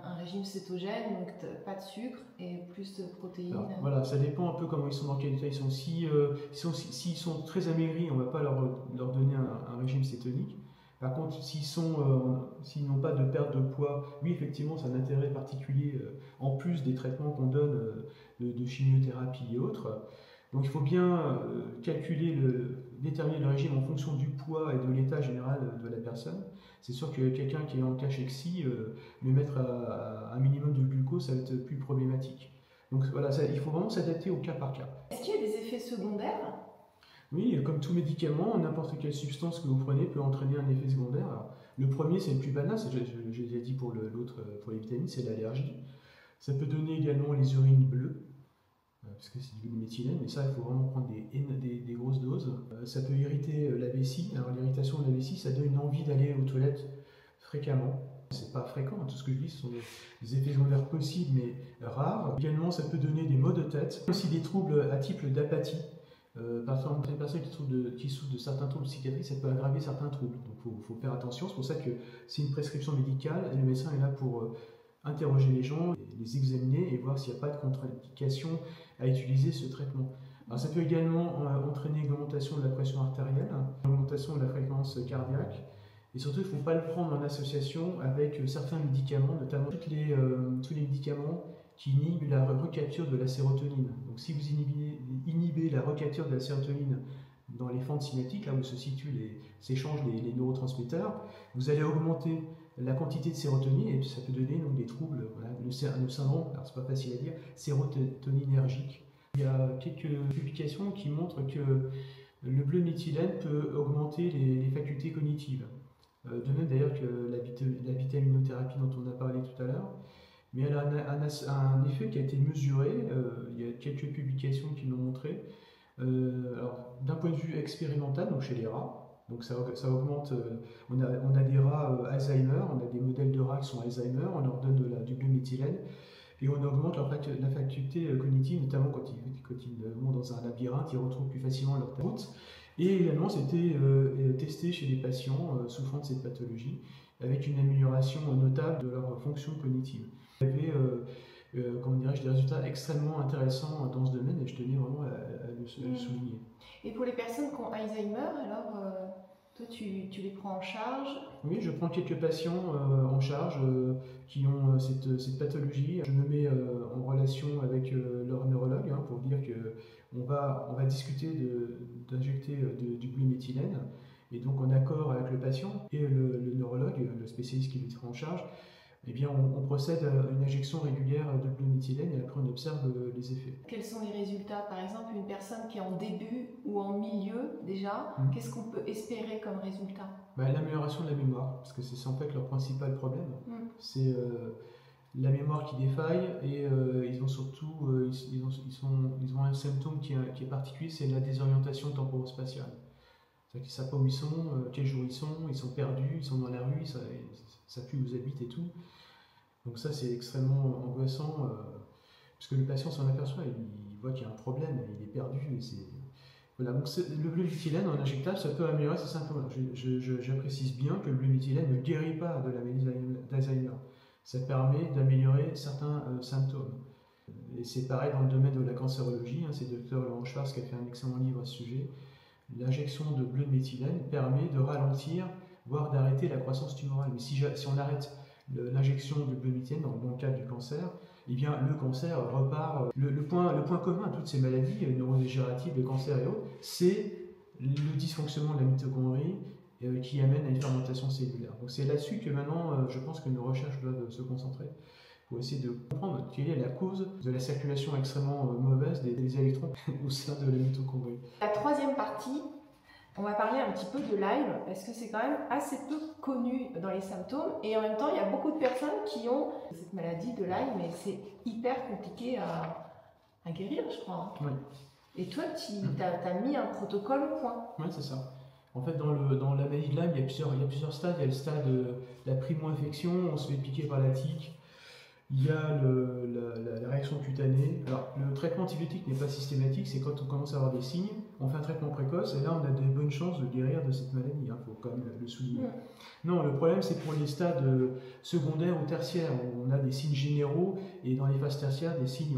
Speaker 1: un régime cétogène, donc pas de sucre et plus de protéines.
Speaker 2: Alors, voilà, ça dépend un peu comment ils sont, dans quel état ils sont. S'ils sont très amaigris, on ne va pas leur donner un régime cétonique. Par contre, s'ils n'ont pas de perte de poids, oui, effectivement, c'est un intérêt particulier en plus des traitements qu'on donne de chimiothérapie et autres. Donc il faut bien déterminer le régime en fonction du poids et de l'état général de la personne. C'est sûr que quelqu'un qui est en cachexie, lui mettre à un minimum de glucose, ça va être plus problématique. Donc voilà, il faut vraiment s'adapter au cas par cas.
Speaker 1: Est-ce qu'il y a des effets secondaires?
Speaker 2: Oui, comme tout médicament, n'importe quelle substance que vous prenez peut entraîner un effet secondaire. Alors, le premier, c'est le plus banal, j'ai déjà dit pour l'autre, pour les vitamines, c'est l'allergie. Ça peut donner également les urines bleues, parce que c'est du méthylène, mais ça, il faut vraiment prendre des grosses doses. Ça peut irriter la vessie. Alors l'irritation de la vessie, ça donne une envie d'aller aux toilettes fréquemment. C'est pas fréquent, tout ce que je dis, ce sont des effets secondaires possibles, mais rares. Également, ça peut donner des maux de tête, aussi des troubles à type d'apathie. Par exemple, les personnes qui souffrent de certains troubles psychiatriques, ça peut aggraver certains troubles. Donc il faut faire attention. C'est pour ça que c'est une prescription médicale et le médecin est là pour interroger les gens, les examiner et voir s'il n'y a pas de contre-indication à utiliser ce traitement. Alors, ça peut également entraîner une augmentation de la pression artérielle, une augmentation de la fréquence cardiaque. Et surtout, il ne faut pas le prendre en association avec certains médicaments, notamment tous les médicaments qui inhibent la recapture de la sérotonine. Donc si vous inhibez la recapture de la sérotonine dans les fentes synaptiques, là où se situent s'échangent les neurotransmetteurs, vous allez augmenter la quantité de sérotonine et ça peut donner donc, des troubles, voilà, le syndrome, alors c'est pas facile à dire, sérotoninergique. Il y a quelques publications qui montrent que le bleu méthylène peut augmenter les facultés cognitives. De même d'ailleurs que la vitaminothérapie dont on a parlé tout à l'heure. Mais elle a un effet qui a été mesuré, il y a quelques publications qui l'ont montré. D'un point de vue expérimental, donc chez les rats, donc ça augmente, on a des rats Alzheimer, on a des modèles de rats qui sont Alzheimer, on leur donne du bleu méthylène et on augmente la faculté cognitive, notamment quand ils vont dans un labyrinthe, ils retrouvent plus facilement leur route. Et également, c'était testé chez des patients souffrant de cette pathologie, avec une amélioration notable de leur fonction cognitive. Il y avait des résultats extrêmement intéressants dans ce domaine et je tenais vraiment à le souligner.
Speaker 1: Et pour les personnes qui ont Alzheimer, alors toi tu les prends en charge?
Speaker 2: Oui, je prends quelques patients en charge qui ont cette pathologie. Je me mets en relation avec leur neurologue pour dire qu'on va discuter d'injecter du bleu méthylène. Et donc en accord avec le patient et le neurologue, le spécialiste qui lui prend en charge, eh bien, on procède à une injection régulière de bleu méthylène et après on observe les effets.
Speaker 1: Quels sont les résultats? Par exemple, une personne qui est en début ou en milieu déjà, qu'est-ce qu'on peut espérer comme résultat?
Speaker 2: L'amélioration de la mémoire, parce que c'est en fait leur principal problème. C'est la mémoire qui défaille et ils ont surtout ils ont un symptôme qui est particulier, c'est la désorientation temporo-spatiale. C'est-à-dire qu'ils ne savent pas où ils sont, quel jour ils sont perdus, ils sont dans la rue, ça pue où ils habitent et tout. Donc ça c'est extrêmement angoissant, parce que le patient s'en aperçoit, il voit qu'il y a un problème, il est perdu. Voilà. Donc le bleu méthylène en injectable, ça peut améliorer ces symptômes. Je précise bien que le bleu méthylène ne guérit pas de la maladie d'Alzheimer. Ça permet d'améliorer certains symptômes. Et c'est pareil dans le domaine de la cancérologie, c'est le Dr Laurent Schwartz qui a fait un excellent livre à ce sujet. L'injection de bleu de méthylène permet de ralentir voire d'arrêter la croissance tumorale. Mais si on arrête l'injection de bleumethylène dans le cadre du cancer, eh bien le cancer repart. Le point commun à toutes ces maladies neurodégénératives, le cancer et autres, c'est le dysfonctionnement de la mitochondrie qui amène à une fermentation cellulaire. Donc c'est là-dessus que maintenant, je pense que nos recherches doivent se concentrer pour essayer de comprendre quelle est la cause de la circulation extrêmement mauvaise des électrons au sein de la mitochondrie.
Speaker 1: La troisième partie, on va parler un petit peu de Lyme, parce que c'est quand même assez peu connu dans les symptômes, et en même temps, il y a beaucoup de personnes qui ont cette maladie de Lyme, mais c'est hyper compliqué à guérir, je crois.
Speaker 2: Oui.
Speaker 1: Et toi, tu as mis un protocole au point.
Speaker 2: Oui, c'est ça. En fait, dans la maladie de Lyme, il y a plusieurs stades. Il y a le stade de la primo-infection, on se fait piquer par la tique. Il y a la réaction cutanée. Alors, le traitement antibiotique n'est pas systématique, c'est quand on commence à avoir des signes, on fait un traitement précoce, et là, on a de bonnes chances de guérir de cette maladie. Il faut quand même le souligner. Non, le problème, c'est pour les stades secondaires ou tertiaires, où on a des signes généraux, et dans les phases tertiaires, des signes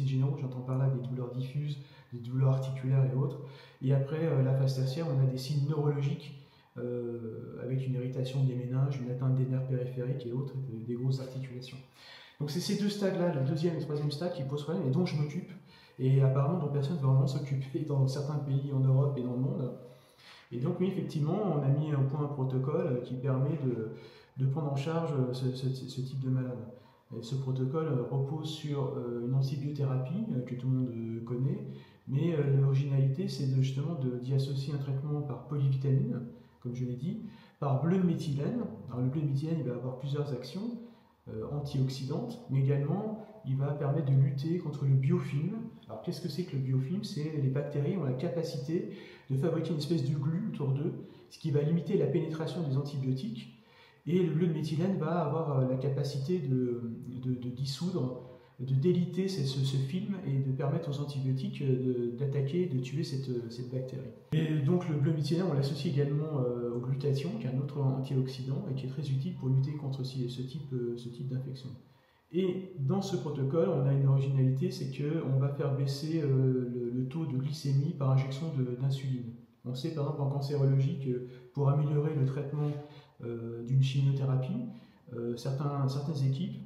Speaker 2: généraux, j'entends par là des douleurs diffuses, des douleurs articulaires et autres. Et après, la phase tertiaire, on a des signes neurologiques, avec une irritation des méninges, une atteinte des nerfs périphériques et autres, des grosses articulations. Donc c'est ces deux stades-là, le deuxième et le troisième stade, qui posent problème et dont je m'occupe, et apparemment dont personne ne va vraiment s'occuper dans certains pays en Europe et dans le monde. Et donc oui, effectivement, on a mis au point un protocole qui permet de prendre en charge ce type de malade. Et ce protocole repose sur une antibiothérapie que tout le monde connaît, mais l'originalité, c'est justement d'y associer un traitement par polyvitamine, comme je l'ai dit, par bleumethylène. Alors le bleumethylène, il va avoir plusieurs actions antioxydantes, mais également il va permettre de lutter contre le biofilm. Alors qu'est-ce que c'est que le biofilm? C'est les bactéries ont la capacité de fabriquer une espèce de glu autour d'eux, ce qui va limiter la pénétration des antibiotiques. Et le bleumethylène va avoir la capacité de dissoudre, de déliter ce film et de permettre aux antibiotiques d'attaquer, de tuer cette bactérie. Et donc le bleumethylène, on l'associe également au glutathion, qui est un autre antioxydant et qui est très utile pour lutter contre ce type d'infection. Et dans ce protocole, on a une originalité, c'est qu'on va faire baisser le taux de glycémie par injection d'insuline. On sait par exemple en cancérologie que pour améliorer le traitement d'une chimiothérapie, certaines équipes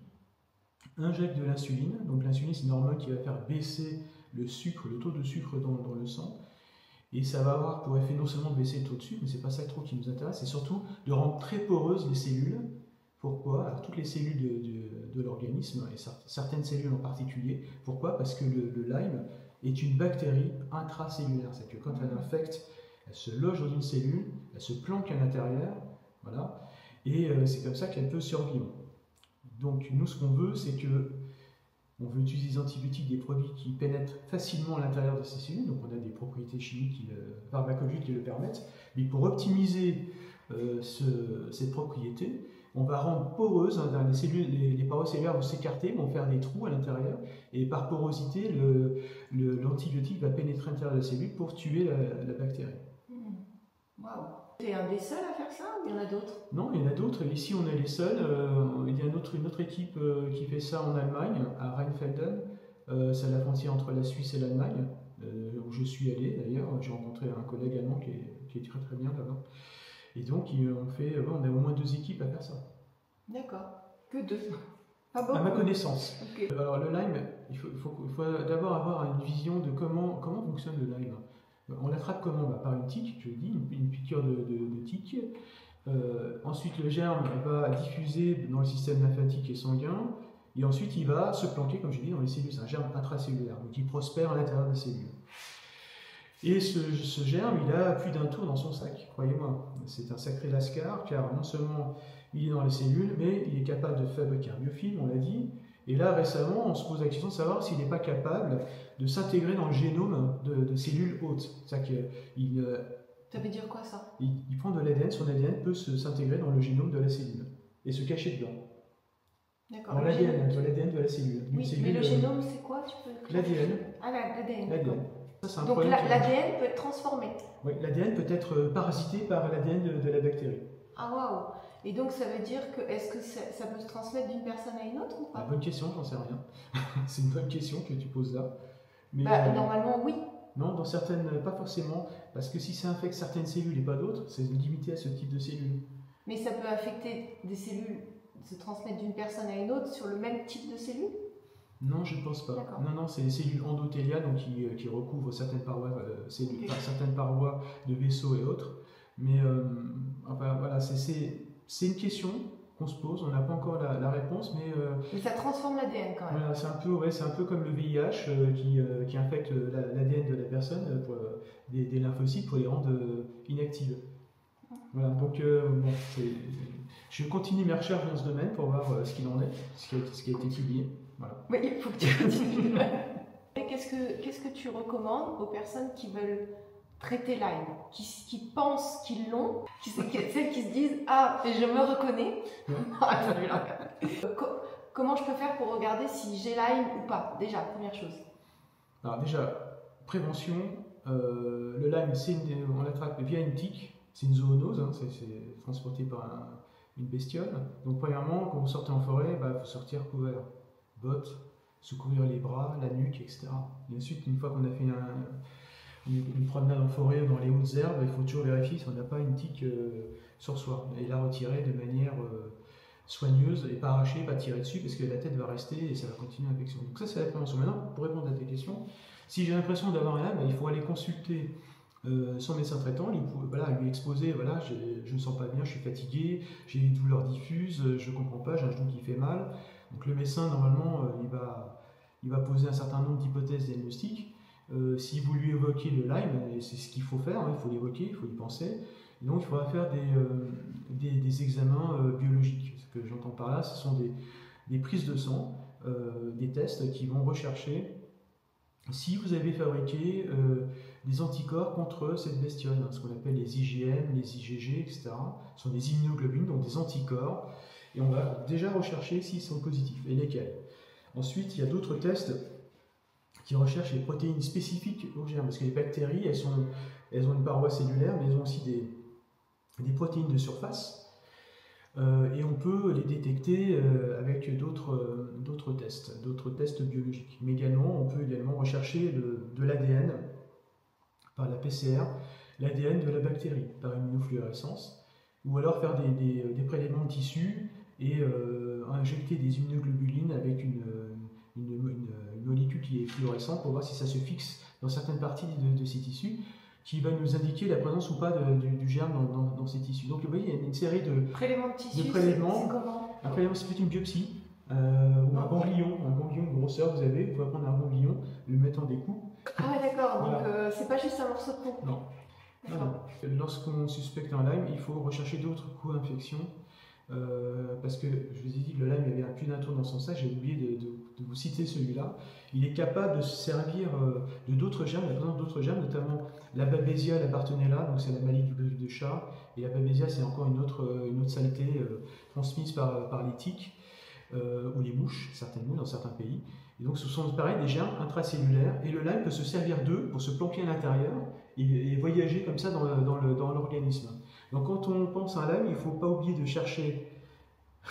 Speaker 2: injectent de l'insuline. Donc l'insuline, c'est une hormone qui va faire baisser le taux de sucre dans le sang. Et ça va avoir pour effet non seulement de baisser le taux de sucre, mais c'est pas ça trop qui nous intéresse, c'est surtout de rendre très poreuses les cellules. Pourquoi? Alors toutes les cellules de l'organisme, et certaines cellules en particulier. Pourquoi? Parce que le Lyme est une bactérie intracellulaire. C'est-à-dire que quand elle infecte, elle se loge dans une cellule, elle se planque à l'intérieur, voilà, et c'est comme ça qu'elle peut survivre. Donc nous, ce qu'on veut, c'est que on veut utiliser des antibiotiques, des produits qui pénètrent facilement à l'intérieur de ces cellules, donc on a des propriétés chimiques, pharmacologiques qui le permettent, mais pour optimiser cette propriété, on va rendre poreuse, les parois cellulaires vont s'écarter, vont faire des trous à l'intérieur, et par porosité, l'antibiotique va pénétrer à l'intérieur de la cellule pour tuer la bactérie.
Speaker 1: Waouh! Tu es un des seuls à faire ça ou il y en a d'autres? Non,
Speaker 2: il y en a d'autres. Ici, on est les seuls. Il y a une autre équipe qui fait ça en Allemagne, à Rheinfelden. C'est à la frontière entre la Suisse et l'Allemagne, où je suis allé d'ailleurs. J'ai rencontré un collègue allemand qui est très très bien là-bas. Et donc, on a au moins 2 équipes à faire ça.
Speaker 1: D'accord. Que 2? Pas beaucoup.
Speaker 2: À ma connaissance.
Speaker 1: Okay.
Speaker 2: Alors, le Lyme, il faut d'abord avoir une vision de comment fonctionne le Lyme. On l'attrape comment? Par une tique, je l'ai dit, une piqûre de tique. Ensuite, le germe va diffuser dans le système lymphatique et sanguin. Et ensuite, il va se planquer, comme je l'ai dit, dans les cellules. C'est un germe intracellulaire, donc il prospère à l'intérieur des cellules. Et ce germe, il a plus d'un tour dans son sac, croyez-moi. C'est un sacré lascar, car non seulement il est dans les cellules, mais il est capable de fabriquer un biofilm, on l'a dit. Et là, récemment, on se pose la question de savoir s'il n'est pas capable de s'intégrer dans le génome de cellules hôtes. C'est-à-dire qu'il...
Speaker 1: Ça veut dire quoi ça?
Speaker 2: Il prend de l'ADN, son ADN peut s'intégrer dans le génome de la cellule et se cacher dedans.
Speaker 1: D'accord.
Speaker 2: Dans l'ADN de la cellule.
Speaker 1: Oui,
Speaker 2: cellule,
Speaker 1: mais le génome, c'est quoi?
Speaker 2: L'ADN.
Speaker 1: Ah, l'ADN.
Speaker 2: Donc
Speaker 1: l'ADN peut être transformé.
Speaker 2: Oui, l'ADN peut être parasité par l'ADN de la bactérie.
Speaker 1: Ah waouh! Et donc ça veut dire que est-ce que ça peut se transmettre d'une personne à une autre ou pas?
Speaker 2: Bonne question, j'en sais rien. C'est une bonne question que tu poses là. Mais,
Speaker 1: normalement oui.
Speaker 2: Non, dans certaines, pas forcément, parce que si ça infecte certaines cellules et pas d'autres, c'est limité à ce type de cellules.
Speaker 1: Mais ça peut affecter des cellules, se transmettre d'une personne à une autre sur le même type de cellules?
Speaker 2: Non, je ne pense pas. Non, non, c'est les cellules endothéliales donc qui recouvrent certaines parois, certaines parois de vaisseaux et autres. Mais enfin, voilà, c'est une question qu'on se pose, on n'a pas encore la réponse,
Speaker 1: mais ça transforme l'ADN quand même.
Speaker 2: Voilà, c'est un peu comme le VIH qui infecte l'ADN de la personne pour des lymphocytes pour les rendre inactives. Voilà, donc bon, je continue mes recherches dans ce domaine pour voir ce qu'il en est, ce qui a été publié. Voilà.
Speaker 1: Oui, il faut que tu continues. Qu'est-ce que tu recommandes aux personnes qui veulent traiter Lyme, qui pensent qu'ils l'ont, celles qui se disent « Ah, je me reconnais Comment je peux faire pour regarder si j'ai Lyme ou pas? Déjà, première chose.
Speaker 2: Alors déjà, prévention, le Lyme, on l'attrape via une tique, c'est une zoonose, hein, c'est transporté par une bestiole. Donc premièrement, quand vous sortez en forêt, il faut sortir couvert, bottes, se couvrir les bras, la nuque, etc. Et ensuite, une fois qu'on a fait une promenade en forêt dans les hautes herbes, il faut toujours vérifier si on n'a pas une tique sur soi et la retirer de manière soigneuse et pas arracher, pas tirer dessus parce que la tête va rester et ça va continuer l'infection. Donc ça c'est la prévention. Maintenant, pour répondre à tes questions, si j'ai l'impression d'avoir un Lyme, il faut aller consulter son médecin traitant, lui exposer, voilà, je ne me sens pas bien, je suis fatigué, j'ai des douleurs diffuses, je ne comprends pas, j'ai un genou qui fait mal. Donc le médecin normalement il va poser un certain nombre d'hypothèses diagnostiques. Si vous lui évoquez le Lyme, c'est ce qu'il faut faire, hein, il faut l'évoquer, il faut y penser. Et donc il faudra faire des examens biologiques. Ce que j'entends par là, ce sont des prises de sang, des tests qui vont rechercher si vous avez fabriqué des anticorps contre cette bestiole, hein, ce qu'on appelle les IgM, les IgG, etc. Ce sont des immunoglobulines, donc des anticorps. Et on va déjà rechercher s'ils sont positifs et lesquels. Ensuite, il y a d'autres tests qui recherchent les protéines spécifiques aux germes, parce que les bactéries, elles ont une paroi cellulaire, mais elles ont aussi des protéines de surface, et on peut les détecter avec d'autres tests biologiques. Mais également, on peut également rechercher de l'ADN par la PCR, l'ADN de la bactérie par immunofluorescence, ou alors faire des prélèvements de tissus et injecter des immunoglobulines avec une molécule qui est fluorescente pour voir si ça se fixe dans certaines parties de ces tissus, qui va nous indiquer la présence ou pas du germe dans ces tissus. Donc vous voyez, il y a une série de
Speaker 1: prélèvements de tissus.
Speaker 2: C'est
Speaker 1: comment?
Speaker 2: Un prélèvement, c'est peut-être une biopsie, ou un ganglion de grosseur, vous avez, vous pouvez prendre un ganglion, le mettre en découpe.
Speaker 1: Ah ouais, d'accord,
Speaker 2: voilà.
Speaker 1: Donc c'est pas juste un morceau de peau.
Speaker 2: Non. Lorsqu'on suspecte un Lyme, il faut rechercher d'autres co-infections. Parce que je vous ai dit que le Lyme, il y avait plus d'un tour dans son sac, j'ai oublié de vous citer celui-là. Il est capable de se servir de d'autres germes, la présence d'autres germes, notamment la Babesia, la Bartonella, donc c'est la maladie du bœuf de chat, et la Babesia c'est encore une autre saleté transmise par les tiques ou les mouches, certaines mouches dans certains pays. Et donc ce sont pareil des germes intracellulaires, et le Lyme peut se servir d'eux pour se planquer à l'intérieur et voyager comme ça dans l'organisme. Donc quand on pense à un Lyme, il ne faut pas oublier de chercher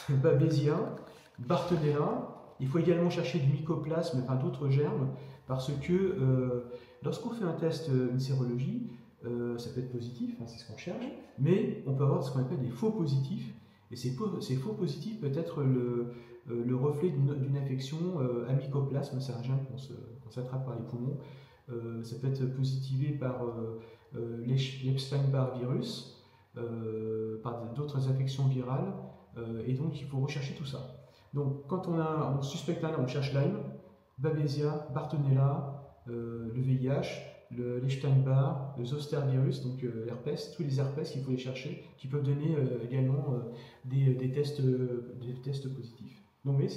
Speaker 2: Babesia, Bartonella. Il faut également chercher du mycoplasme, enfin d'autres germes, parce que lorsqu'on fait un test, une sérologie, ça peut être positif, hein, c'est ce qu'on cherche, mais on peut avoir ce qu'on appelle des faux positifs, et ces faux positifs peut être le reflet d'une infection à mycoplasme, c'est un germe qu'on s'attrape par les poumons. Ça peut être positivé par l'Epstein-Barr virus, par d'autres infections virales, et donc il faut rechercher tout ça. Donc quand on suspecte un Lyme, on cherche Lyme, Babesia, Bartonella, le VIH, l'Epstein-Barr, le Zoster-virus, donc l'herpès, tous les herpès il faut les chercher, qui peuvent donner également des tests positifs. Donc oui,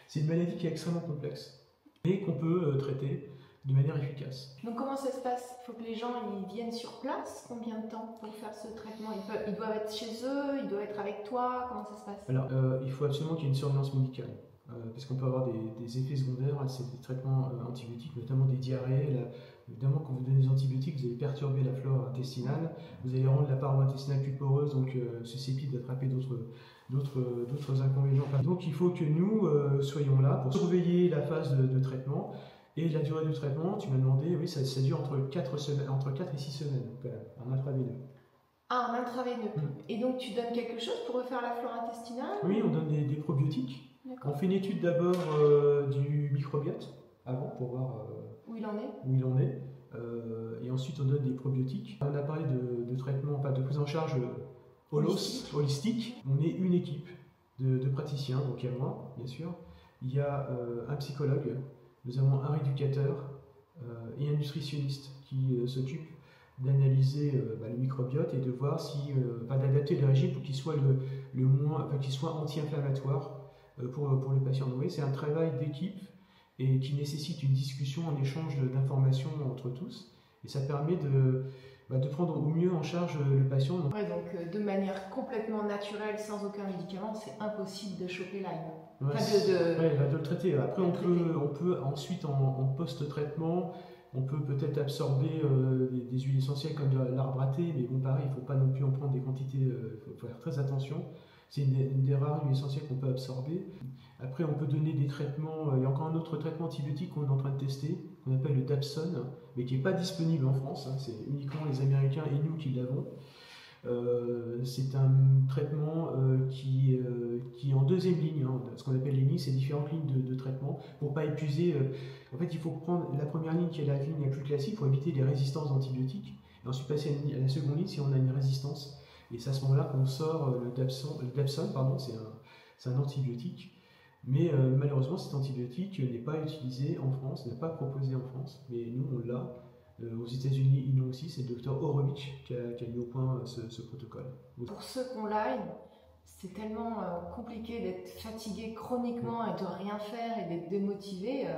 Speaker 2: c'est une maladie qui est extrêmement complexe, et qu'on peut traiter de manière efficace.
Speaker 1: Donc comment ça se passe? Il faut que les gens ils viennent sur place? Combien de temps pour faire ce traitement? Ils doivent être chez eux? Ils doivent être avec toi? Comment ça se passe?
Speaker 2: Alors, il faut absolument qu'il y ait une surveillance médicale, parce qu'on peut avoir des effets secondaires à ces traitements antibiotiques, notamment des diarrhées. Évidemment, quand vous donnez des antibiotiques, vous allez perturber la flore intestinale, vous allez rendre la paroi intestinale plus poreuse, donc susceptible d'attraper d'autres inconvénients. Donc il faut que nous soyons là pour surveiller la phase de traitement. Et la durée du traitement, tu m'as demandé, oui, ça dure entre 4 et 6 semaines, en intraveineux.
Speaker 1: Ah, en intraveineux. Et donc tu donnes quelque chose pour refaire la flore intestinale?
Speaker 2: Oui, on donne des probiotiques. On fait une étude d'abord du microbiote avant pour voir
Speaker 1: où il en est.
Speaker 2: Et ensuite on donne des probiotiques. On a parlé de traitement, enfin de prise en charge holistique. On est une équipe de praticiens, donc il y a moi bien sûr, il y a un psychologue, nous avons un rééducateur et un nutritionniste qui s'occupe d'analyser le microbiote et de voir si, d'adapter le régime pour qu'il soit qu'il soit anti-inflammatoire pour le patient. Oui, c'est un travail d'équipe et qui nécessite une discussion, un échange d'informations entre tous. Et ça permet de prendre au mieux en charge le patient.
Speaker 1: Ouais, donc de manière complètement naturelle, sans aucun médicament, c'est impossible de choper Lyme.
Speaker 2: Ouais, de le traiter. Après, on peut ensuite, en post-traitement, on peut peut-être absorber des huiles essentielles comme de l'arbre à thé, mais bon, pareil, il ne faut pas non plus en prendre des quantités, il faut faire très attention. C'est une des rares huiles essentielles qu'on peut absorber. Après, on peut donner des traitements. Il y a encore un autre traitement antibiotique qu'on est en train de tester, qu'on appelle le Dapsone, mais qui n'est pas disponible en France. C'est uniquement les Américains et nous qui l'avons. C'est un traitement qui est en deuxième ligne, ce qu'on appelle les lignes, c'est différentes lignes de traitement pour ne pas épuiser. En fait, il faut prendre la première ligne qui est la ligne la plus classique pour éviter les résistances antibiotiques, et ensuite passer à la seconde ligne si on a une résistance. Et c'est à ce moment-là qu'on sort le Dapsone, c'est un antibiotique. Mais malheureusement, cet antibiotique n'est pas utilisé en France, n'est pas proposé en France, mais nous on l'a. Aux États-Unis, ils l'ont aussi, c'est le docteur Horowitz qui a mis au point ce protocole.
Speaker 1: Pour ceux qui ont Lyme, c'est tellement compliqué d'être fatigué chroniquement et de rien faire et d'être démotivé.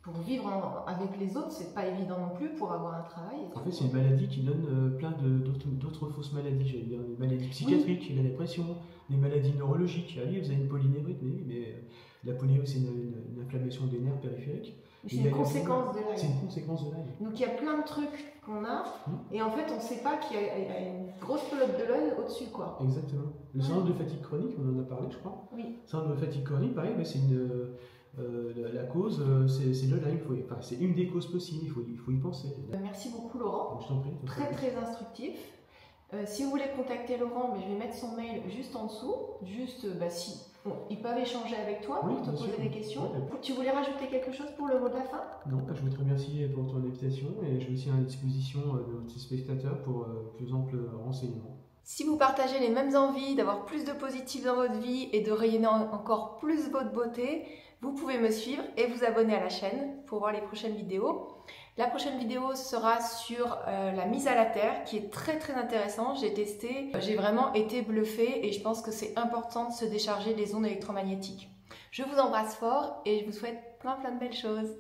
Speaker 1: Pour vivre avec les autres, c'est pas évident non plus pour avoir un travail.
Speaker 2: En fait, c'est une maladie qui donne plein d'autres fausses maladies. J'allais dire des maladies psychiatriques, la dépression, des maladies neurologiques. Allez, vous avez une polynévrite, mais la polynévrite, c'est une inflammation des nerfs périphériques.
Speaker 1: C'est une conséquence de Lyme.
Speaker 2: C'est une conséquence de Lyme.
Speaker 1: Donc il y a plein de trucs qu'on a, et en fait on ne sait pas qu'il y a une grosse pelote de laine au-dessus, quoi.
Speaker 2: Exactement. Le syndrome de fatigue chronique, on en a parlé, je crois.
Speaker 1: Oui.
Speaker 2: Le syndrome de fatigue chronique, pareil, mais c'est la cause, c'est le Lyme. C'est une des causes possibles, il faut y penser.
Speaker 1: Merci beaucoup Laurent.
Speaker 2: Je t'en prie.
Speaker 1: Très très instructif. Si vous voulez contacter Laurent, je vais mettre son mail juste en dessous. Ils peuvent échanger avec toi pour te poser des questions. Ouais, tu voulais rajouter quelque chose pour le mot de la fin?
Speaker 2: Non, je voudrais te remercier pour ton invitation et je suis aussi à la disposition de nos spectateurs pour plus amples renseignements.
Speaker 1: Si vous partagez les mêmes envies d'avoir plus de positif dans votre vie et de rayonner encore plus votre beauté, vous pouvez me suivre et vous abonner à la chaîne pour voir les prochaines vidéos. La prochaine vidéo sera sur la mise à la terre qui est très très intéressant. J'ai testé, j'ai vraiment été bluffée et je pense que c'est important de se décharger des ondes électromagnétiques. Je vous embrasse fort et je vous souhaite plein de belles choses.